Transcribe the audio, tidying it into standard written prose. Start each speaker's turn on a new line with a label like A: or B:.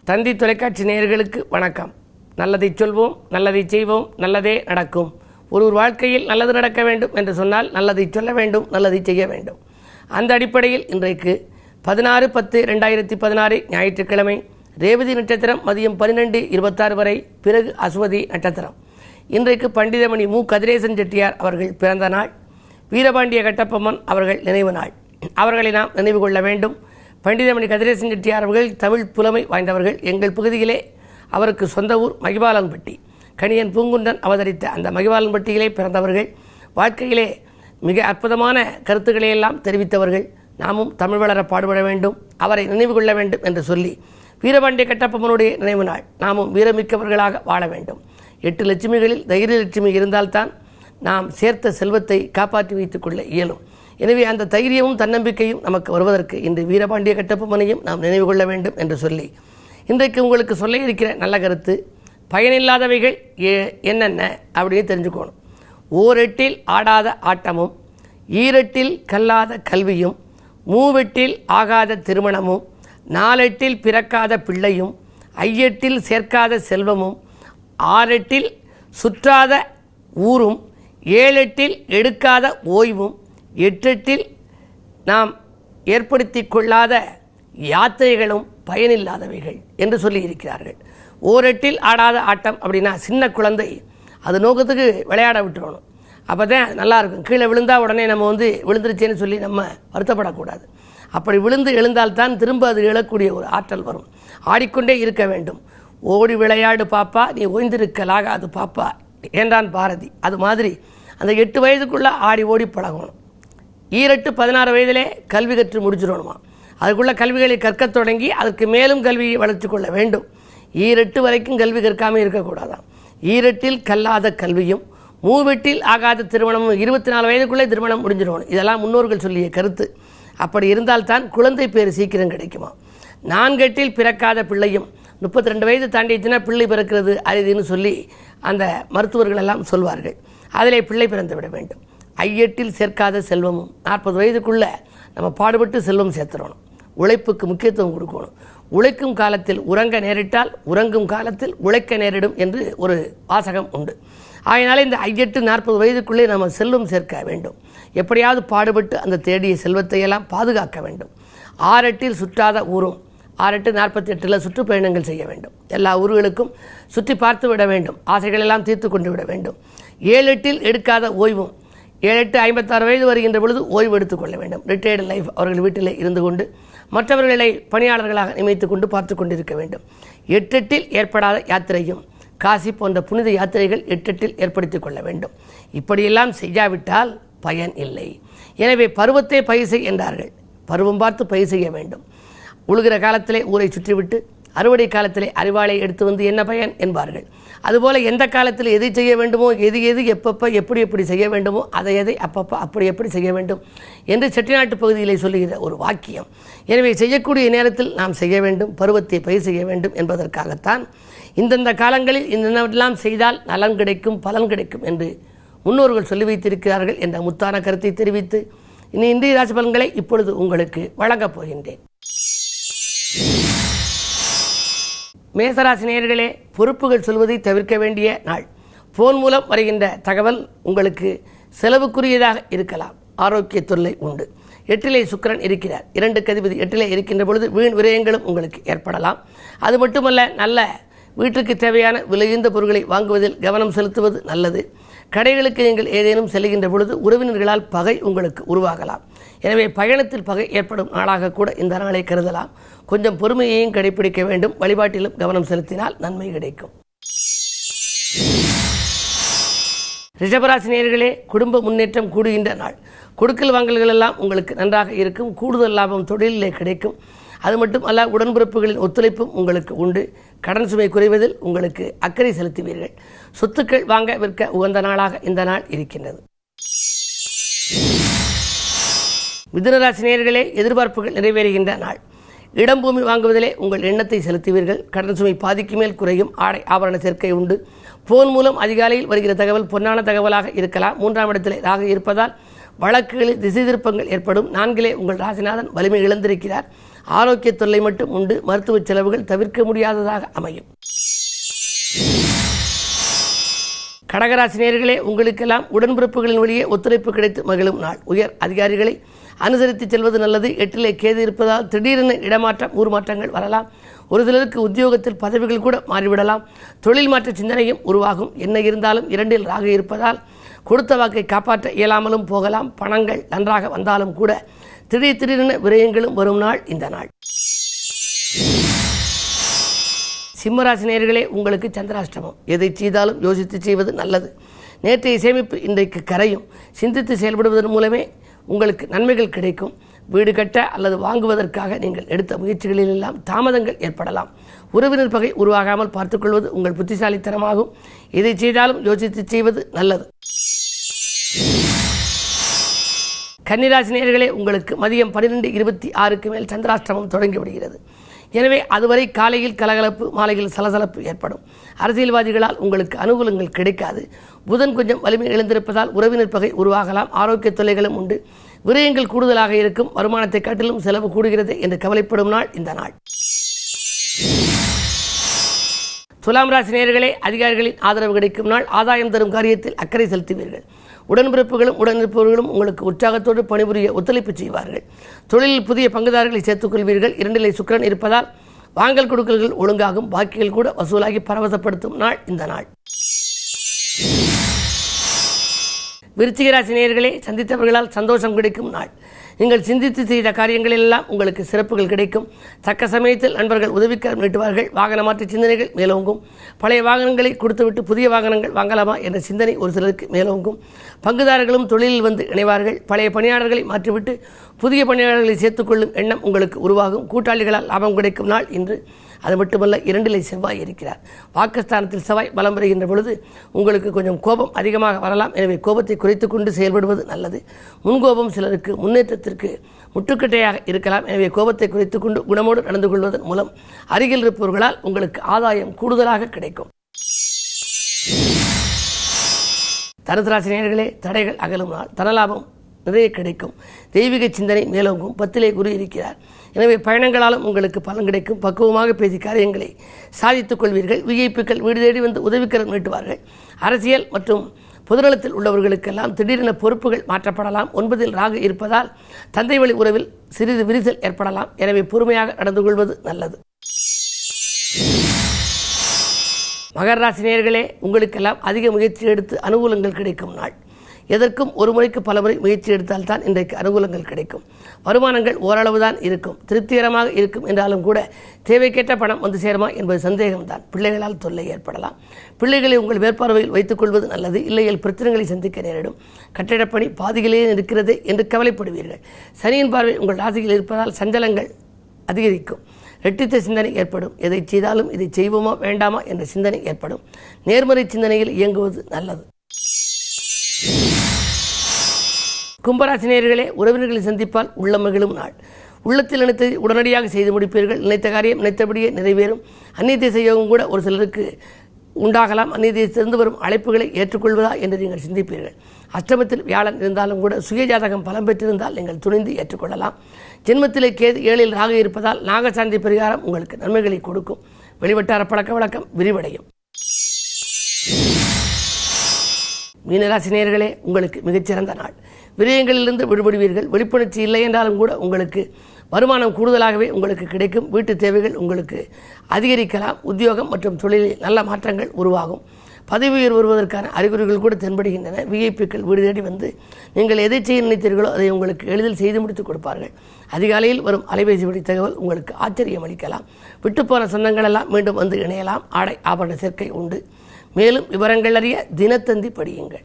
A: தந்தி தொலைக்காட்சி நேயர்களுக்கு வணக்கம். நல்லதை சொல்வோம், நல்லதை செய்வோம், நல்லதே நடக்கும். ஒரு வாழ்க்கையில் நல்லது நடக்க வேண்டும் என்று சொன்னால் நல்லதை சொல்ல வேண்டும், நல்லதை செய்ய வேண்டும். அந்த அடிப்படையில் இன்றைக்கு 16/10/2016 ஞாயிற்றுக்கிழமை ரேவதி நட்சத்திரம் மதியம் 12:26 வரை, பிறகு அஸ்வதி நட்சத்திரம். இன்றைக்கு பண்டிதமணி மு. கதிரேசன் செட்டியார் அவர்கள் பிறந்த நாள். வீரபாண்டிய கட்டபொம்மன் அவர்கள் நினைவு நாள். அவர்களை நாம் நினைவு கொள்ள வேண்டும். பண்டிதமணி கதிரேசன் செட்டியார் அவர்கள் தமிழ் புலமை வாய்ந்தவர்கள். எங்கள் பகுதியிலே அவருக்கு சொந்த ஊர் மகிபாலன்பட்டி. கணியன் பூங்குன்றன் அவதரித்த அந்த மகிபாலன்பட்டியிலே பிறந்தவர்கள். வாழ்க்கையிலே மிக அற்புதமான கருத்துக்களை எல்லாம் தெரிவித்தவர்கள். நாமும் தமிழ் வளர பாடுபட வேண்டும், அவரை நினைவு கொள்ள வேண்டும் என்று சொல்லி வீரபாண்டிய கட்டபொம்மனுடைய நினைவு நாள். நாமும் வீரமிக்கவர்களாக வாழ வேண்டும். 8 லட்சுமிகளில் தைரிய லட்சுமி இருந்தால்தான் நாம் சேர்த்த செல்வத்தை காப்பாற்றி வைத்துக் கொள்ள இயலும். எனவே அந்த தைரியமும் தன்னம்பிக்கையும் நமக்கு வருவதற்கு இன்று வீரபாண்டிய கட்டபொம்மனையும் நாம் நினைவு கொள்ள வேண்டும் என்று சொல்லி இன்றைக்கு உங்களுக்கு சொல்ல இருக்கிற நல்ல கருத்து, பயனில்லாதவைகள் என்னென்ன அப்படின்னு தெரிஞ்சுக்கணும். ஓரெட்டில் ஆடாத ஆட்டமும், ஈரெட்டில் கல்லாத கல்வியும், மூவெட்டில் ஆகாத திருமணமும், 4 பிறக்காத பிள்ளையும், 5 சேர்க்காத செல்வமும், 6 சுற்றாத ஊரும், 7 எடுக்காத ஓய்வும், 8 நாம் ஏற்படுத்தி கொள்ளாத யாத்திரைகளும் பயனில்லாதவைகள் என்று சொல்லி இருக்கிறார்கள். ஓரெட்டில் ஆடாத ஆட்டம் அப்படின்னா சின்ன குழந்தை அது நோக்கத்துக்கு விளையாட விட்டுறணும். அப்போ தான் நல்லாயிருக்கும். கீழே விழுந்தால் உடனே நம்ம விழுந்துருச்சேன்னு சொல்லி நம்ம வருத்தப்படக்கூடாது. அப்படி விழுந்து எழுந்தால்தான் திரும்ப அது எழக்கூடிய ஒரு ஆற்றல் வரும். ஆடிக்கொண்டே இருக்க வேண்டும். ஓடி விளையாடு பாப்பா, நீ ஓய்ந்திருக்கலாகாது பாப்பா என்றான் பாரதி. அது மாதிரி அந்த 8 வயதுக்குள்ளே ஆடி ஓடி பழகணும். 16 வயதிலே கல்வி கற்று முடிச்சிடணுமா. அதுக்குள்ள கல்விகளை கற்கத் தொடங்கி அதற்கு மேலும் கல்வியை வளர்த்து கொள்ள வேண்டும். 8 வரைக்கும் கல்வி கற்காமல் இருக்கக்கூடாதான். 8 கல்லாத கல்வியும், மூவெட்டில் ஆகாத திருமணமும், 24 வயதுக்குள்ளே திருமணம் முடிஞ்சிடணும். இதெல்லாம் முன்னோர்கள் சொல்லிய கருத்து. அப்படி இருந்தால்தான் குழந்தை பேர் சீக்கிரம் கிடைக்குமா. 4 பிறக்காத பிள்ளையும், 32 வயது தாண்டிச்சுன்னா பிள்ளை பிறக்கிறது அரிதுன்னு சொல்லி அந்த மருத்துவர்கள் எல்லாம் சொல்வார்கள். அதிலே பிள்ளை பிறந்து விட வேண்டும். 5 சேர்க்காத செல்வமும், 40 வயதுக்குள்ளே நம்ம பாடுபட்டு செல்வம் சேர்த்துடணும். உழைப்புக்கு முக்கியத்துவம் கொடுக்கணும். உழைக்கும் காலத்தில் உறங்க நேரிட்டால் உறங்கும் காலத்தில் உழைக்க நேரிடும் என்று ஒரு வாசகம் உண்டு. அதனால் இந்த 5 40 வயதுக்குள்ளே நம்ம செல்வம் சேர்க்க வேண்டும். எப்படியாவது பாடுபட்டு அந்த தேடிய செல்வத்தை எல்லாம் பாதுகாக்க வேண்டும். 6 சுற்றாத ஊரும், 6 48 சுற்றுப்பயணங்கள் செய்ய வேண்டும். எல்லா ஊர்களுக்கும் சுற்றி பார்த்து விட வேண்டும். ஆசைகள் எல்லாம் தீர்த்து கொண்டு விட வேண்டும். 7 எடுக்காத ஓய்வும், 7 56 வயது வருகின்ற பொழுது ஓய்வு எடுத்துக்கொள்ள வேண்டும். ரிட்டையர்டு லைஃப் அவர்கள் வீட்டில் இருந்து கொண்டு மற்றவர்களை பணியாளர்களாக நியமித்து கொண்டு பார்த்து கொண்டிருக்க வேண்டும். 8 ஏற்படாத யாத்திரையும், காசி போன்ற புனித யாத்திரைகள் 8 ஏற்படுத்திக் கொள்ள வேண்டும். இப்படியெல்லாம் செய்யாவிட்டால் பயன் இல்லை. எனவே பருவத்தை பயிர் செய் என்றார்கள். பருவம் பார்த்து பயிர் செய்ய வேண்டும். உழுகிற காலத்திலே ஊரை சுற்றிவிட்டு அறுவடை காலத்திலே அறிவாளை எடுத்து வந்து என்ன பயன் என்பார்கள். அதுபோல் எந்த காலத்தில் எதை செய்ய வேண்டுமோ, எது எப்பப்போ எப்படி செய்ய வேண்டுமோ அதை அப்பப்போ எப்படி செய்ய வேண்டும் என்று செட்டிநாட்டு பகுதியிலே சொல்லுகிற ஒரு வாக்கியம். எனவே செய்யக்கூடிய நேரத்தில் நாம் செய்ய வேண்டும், பருவத்தை பயிர் செய்ய வேண்டும் என்பதற்காகத்தான் இந்தந்த காலங்களில் இன்னெல்லாம் செய்தால் நலன் கிடைக்கும், பலன் கிடைக்கும் என்று முன்னோர்கள் சொல்லி வைத்திருக்கிறார்கள் என்ற முத்தான கருத்தை தெரிவித்து இன்றைய ராசி பலன்களை இப்பொழுது உங்களுக்கு வழங்கப் போகின்றேன். மேசராசி நேயர்களே, பொறுப்புகள் சொல்வதை தவிர்க்க வேண்டிய நாள். போன் மூலம் வருகின்ற தகவல் உங்களுக்கு செலவுக்குரியதாக இருக்கலாம். ஆரோக்கிய தொல்லை உண்டு. 8 சுக்கிரன் இருக்கிறார். 2 அதிபதி 8 இருக்கின்ற பொழுது வீண் விரயங்களும் உங்களுக்கு ஏற்படலாம். அது மட்டுமல்ல, நல்ல வீட்டுக்கு தேவையான விலையுந்த பொருட்களை வாங்குவதில் கவனம் செலுத்துவது நல்லது. கடைகளுக்கு நீங்கள் ஏதேனும் செல்கின்ற பொழுது உறவினர்களால் பகை உங்களுக்கு உருவாகலாம். எனவே பயணத்தில் பகை ஏற்படும் நாளாக கூட இந்த நாளை கருதலாம். கொஞ்சம் பொறுமையையும் கடைபிடிக்க வேண்டும். வழிபாட்டிலும் கவனம் செலுத்தினால் நன்மை கிடைக்கும். ரிஷபராசி நேயர்களே, குடும்ப முன்னேற்றம் கூடுகின்ற நாள். கொடுக்கல் வாங்கல்கள் எல்லாம் உங்களுக்கு நன்றாக இருக்கும். கூடுதல் லாபம் தொழிலிலே கிடைக்கும். அது மட்டும் அல்ல, உடன்பிறப்புகளின் ஒத்துழைப்பும் உங்களுக்கு உண்டு. கடன் சுமை குறைவதில் உங்களுக்கு அக்கறை செலுத்துவீர்கள். சொத்துக்கள் வாங்க விற்க உகந்த நாளாக இந்த நாள் இருக்கின்றது. மிதுனராசி நேயர்களே, எதிர்பார்ப்புகள் நிறைவேறுகின்ற நாள். இடம் பூமி வாங்குவதிலே உங்கள் எண்ணத்தை செலுத்துவீர்கள். கடன் சுமை பாதிக்கு மேல் குறையும். ஆடை ஆபரண சேர்க்கை உண்டு. போன் மூலம் அதிகாலையில் வருகிற தகவல் பொன்னான தகவலாக இருக்கலாம். 3ஆம் இடத்திலே ராகு இருப்பதால் வழக்குகளில் திசை திருப்பங்கள் ஏற்படும். 4 உங்கள் ராசிநாதன் வலிமை இழந்திருக்கிறார். ஆரோக்கிய தொல்லை மட்டும் உண்டு. மருத்துவ செலவுகள் தவிர்க்க முடியாததாக அமையும். கடகராசி நேயர்களே, உங்களுக்கெல்லாம் உடன்பிறப்புகளின் வழியே ஒத்துழைப்பு கிடைத்து மகிழும் நாள். உயர் அதிகாரிகளை அனுசரித்து செல்வது நல்லது. 8லே கேது இருப்பதால் திடீரென இடமாற்றம், ஊர் மாற்றங்கள் வரலாம். ஒரு சிலருக்கு உத்தியோகத்தில் பதவிகள் கூட மாறிவிடலாம். தொழில் மாற்ற சிந்தனையும் உருவாகும். என்ன இருந்தாலும் 2ல் ராகு இருப்பதால் கொடுத்த வாக்கை காப்பாற்ற இயலாமலும் போகலாம். பணங்கள் நன்றாக வந்தாலும் கூட திடீரென விரயங்களும் வரும் நாள் இந்த நாள். சிம்மராசி நேயர்களே, உங்களுக்கு சந்திராஷ்டமம். எதை செய்தாலும் யோசித்து செய்வது நல்லது. நேற்றைய சேமிப்பு இன்றைக்கு கரையும். சிந்தித்து செயல்படுவதன் மூலமே உங்களுக்கு நன்மைகள் கிடைக்கும். வீடு கட்ட அல்லது வாங்குவதற்காக நீங்கள் எடுத்த முயற்சிகளிலெல்லாம் தாமதங்கள் ஏற்படலாம். உறவினர் பகை உருவாகாமல் பார்த்துக்கொள்வது உங்கள் புத்திசாலித்தனமாகும். எதை செய்தாலும் யோசித்து செய்வது நல்லது. கன்னிராசி நேயர்களே, உங்களுக்கு மதியம் 12:26 மேல் சந்திராஷ்டமம் தொடங்கிவிடுகிறது. எனவே அதுவரை காலையில் கலகலப்பு, மாலையில் சலசலப்பு ஏற்படும். அரசியல்வாதிகளால் உங்களுக்கு அனுகூலங்கள் கிடைக்காது. புதன் கொஞ்சம் வலிமை இழந்திருப்பதால் உறவினர் பகை உருவாகலாம். ஆரோக்கிய தொல்லைகளும் உண்டு. விரயங்கள் கூடுதலாக இருக்கும். வருமானத்தை காட்டிலும் செலவு கூடுகிறது என்று கவலைப்படும் நாள் இந்த நாள். துலாம் ராசி நேயர்களே, அதிகாரிகளின் ஆதரவு கிடைக்கும் நாள். ஆதாயம் தரும் காரியத்தில் அக்கறை செலுத்துவீர்கள். உடன்பிறப்புகளும் உடனிருப்பவர்களும் உங்களுக்கு உற்சாகத்தோடு பணிபுரிய ஒத்துழைப்பு செய்வார்கள். தொழிலில் புதிய பங்குதாரர்களை சேர்த்துக் கொள்வீர்கள். 2லே சுக்கிரன் இருப்பதால் வாங்கல் கொடுக்கல்கள் ஒழுங்காகும். பாக்கிகள் கூட வசூலாகி பரவசப்படுத்தும் நாள் இந்த நாள். விருச்சிக ராசி நேயர்களே, சந்தித்தவர்களால் சந்தோஷம் கிடைக்கும் நாள். நீங்கள் சிந்தித்து செய்த காரியங்களெல்லாம் உங்களுக்கு சிறப்புகள் கிடைக்கும். தக்க சமயத்தில் நண்பர்கள் உதவிக்கரம் நீட்டுவார்கள். வாகன மாற்ற சிந்தனைகள் மேலோங்கும். பழைய வாகனங்களை கொடுத்துவிட்டு புதிய வாகனங்கள் வாங்கலாமா என்ற சிந்தனை ஒரு சிலருக்கு மேலோங்கும். பங்குதாரர்களும் தொழிலில் வந்து இணைவார்கள். பழைய பணியாளர்களை மாற்றிவிட்டு புதிய பணியாளர்களை சேர்த்துக்கொள்ளும் எண்ணம் உங்களுக்கு உருவாகும். கூட்டாளிகளால் லாபம் கிடைக்கும் நாள் இன்று. அது மட்டுமல்ல, 2லே செவ்வாய் இருக்கிறார். வாக்குஸ்தானத்தில் செவ்வாய் பலம் பெறுகின்ற பொழுது உங்களுக்கு கொஞ்சம் கோபம் அதிகமாக வரலாம். எனவே கோபத்தை குறைத்து கொண்டு செயல்படுவது நல்லது. முன்கோபம் சிலருக்கு முன்னேற்றத்திற்கு முட்டுக்கட்டையாக இருக்கலாம். எனவே கோபத்தை குறைத்து கொண்டு குணமோடு நடந்து கொள்வதன் மூலம் அருகில் இருப்பவர்களால் உங்களுக்கு ஆதாயம் கூடுதலாக கிடைக்கும். தனுசு ராசி நேயர்களே, தடைகள் அகலும் நாள். தனலாபம் நிறைய கிடைக்கும். தெய்வீக சிந்தனை மேலோங்கும். 10லே குரு இருக்கிறார். எனவே பயணங்களாலும் உங்களுக்கு பலன் கிடைக்கும். பக்குவமாக பேசி காரியங்களை சாதித்துக் கொள்வீர்கள். விஐபிக்கள் வீடு தேடி வந்து உதவிக்கரம் நீட்டுவார்கள். அரசியல் மற்றும் பொதுநலத்தில் உள்ளவர்களுக்கெல்லாம் திடீரென பொறுப்புகள் மாற்றப்படலாம். 9ல் ராகு இருப்பதால் தந்தை வழி உறவில் சிறிது விரிசல் ஏற்படலாம். எனவே பொறுமையாக நடந்து கொள்வது நல்லது. மகர ராசி நேயர்களே, உங்களுக்கெல்லாம் அதிக முயற்சி எடுத்து அனுகூலங்கள் கிடைக்கும் நாள். எதற்கும் ஒரு முறைக்கு பல முறை முயற்சி எடுத்தால்தான் இன்றைக்கு அனுகூலங்கள் கிடைக்கும். வருமானங்கள் ஓரளவு தான் இருக்கும். திருப்திகரமாக இருக்கும் என்றாலும் கூட தேவைக்கேற்ற பணம் வந்து சேருமா என்பது சந்தேகம்தான். பிள்ளைகளால் தொல்லை ஏற்படலாம். பிள்ளைகளை உங்கள் மேற்பார்வையில் வைத்துக் கொள்வது நல்லது. இல்லையில் பிரச்சனைகளை சந்திக்க நேரிடும். கட்டிடப்பணி பாதியிலேயே இருக்கிறது என்று கவலைப்படுவீர்கள். சனியின் பார்வை உங்கள் ராசியில் இருப்பதால் சஞ்சலங்கள் அதிகரிக்கும். இரட்டித்த சிந்தனை ஏற்படும். எதை செய்தாலும் இதை செய்வோமா வேண்டாமா என்ற சிந்தனை ஏற்படும். நேர்மறை சிந்தனையில் இயங்குவது நல்லது. கும்பராசி நேயர்களே, உறவினர்களை சந்திப்பால் உள்ள மகிழும் நாள். உள்ளத்தில் நினைத்ததை உடனடியாக செய்து முடிப்பீர்கள். நினைத்த காரியம் நினைத்தபடியே நிறைவேறும். அந்நிய தேச யோகம் கூட ஒரு சிலருக்கு உண்டாகலாம். அந்நிய தேசத்திலிருந்து வரும் அழைப்புகளை ஏற்றுக்கொள்வதா என்று நீங்கள் சிந்திப்பீர்கள். அஷ்டமத்தில் வியாழன் இருந்தாலும் கூட சுயஜாதகம் பலம் பெற்றிருந்தால் நீங்கள் துணிந்து ஏற்றுக்கொள்ளலாம். ஜென்மத்திலே கேது 7ல் ராகு இருப்பதால் நாகசாந்தி பரிகாரம் உங்களுக்கு நன்மைகளை கொடுக்கும். வெளிவட்டார பழக்க வழக்கம் விரிவடையும். மீனராசி நேயர்களே, உங்களுக்கு மிகச்சிறந்த நாள். விரயங்களிலிருந்து விடுபடுவீர்கள். வெளிப்புணர்ச்சி இல்லை என்றாலும் கூட உங்களுக்கு வருமானம் கூடுதலாகவே உங்களுக்கு கிடைக்கும். வீட்டு தேவைகள் உங்களுக்கு அதிகரிக்கலாம். உத்தியோகம் மற்றும் தொழிலில் நல்ல மாற்றங்கள் உருவாகும். பதவி உயர்வு வருவதற்கான அறிகுறிகள் கூட தென்படுகின்றன. விஐபிக்கள் வீடு தேடி வந்து நீங்கள் எதை செய்ய நினைத்தீர்களோ அதை உங்களுக்கு எளிதில் செய்து முடித்துக் கொடுப்பார்கள். அதிகாலையில் வரும் அலைபேசி வழி தகவல் உங்களுக்கு ஆச்சரியம் அளிக்கலாம். விட்டுப்போன சொந்தங்கள் எல்லாம் மீண்டும் வந்து இணையலாம். ஆடை ஆபரண சேர்க்கை உண்டு. மேலும் விவரங்கள் அறிய தினத்தந்தி படியுங்கள்.